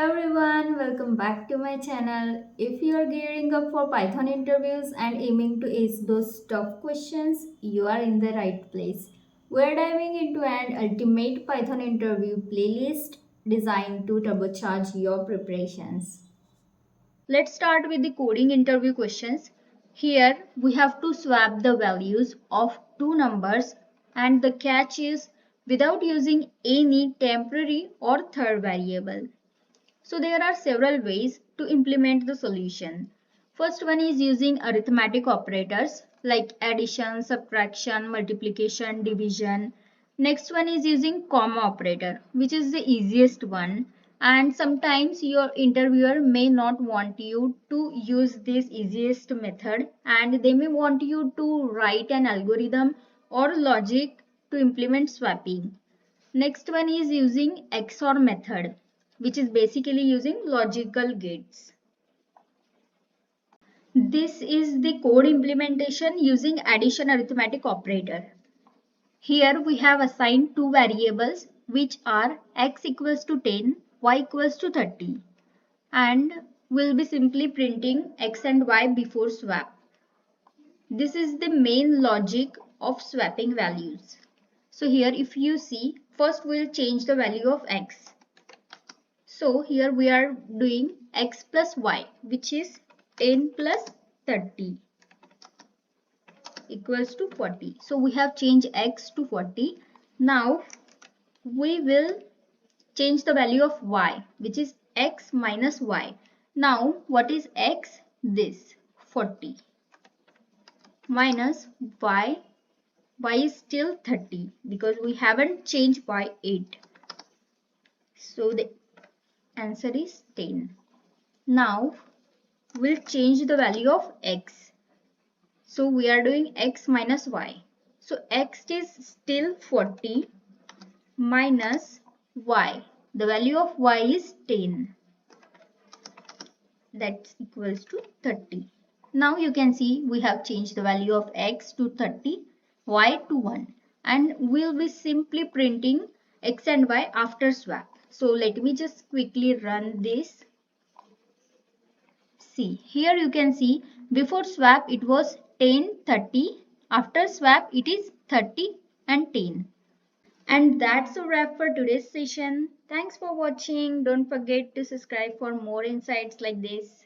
everyone, welcome back to my channel. If you are gearing up for Python interviews and aiming to ace those tough questions, you are in the right place. We're diving into an ultimate Python interview playlist designed to turbocharge your preparations. Let's start with the coding interview questions. Here we have to swap the values of two numbers, and the catch is without using any temporary or third variable. So there are several ways to implement the solution. First one is using arithmetic operators like addition, subtraction, multiplication, division. Next one is using comma operator, which is the easiest one. And sometimes your interviewer may not want you to use this easiest method, and they may want you to write an algorithm or logic to implement swapping. Next one is using XOR method, which is basically using logical gates. This is the code implementation using addition arithmetic operator. Here we have assigned two variables which are x equals to 10, y equals to 30, and we'll be simply printing x and y before swap. This is the main logic of swapping values. So here if you see, first we'll change the value of x. So here we are doing x plus y, which is 10 plus 30 equals to 40. So we have changed x to 40. Now we will change the value of y, which is x minus y. Now what is x? This 40 minus y. Y is still 30 because we haven't changed by 8. So the answer is 10. Now we'll change the value of x. So we are doing x minus y. So x is still 40 minus y. The value of y is 10. That's equals to 30. Now you can see we have changed the value of x to 30, y to 1. And we'll be simply printing x and y after swap. So let me just quickly run this. See, here you can see before swap it was 10, 30. After swap it is 30 and 10. And that's a wrap for today's session. Thanks for watching. Don't forget to subscribe for more insights like this.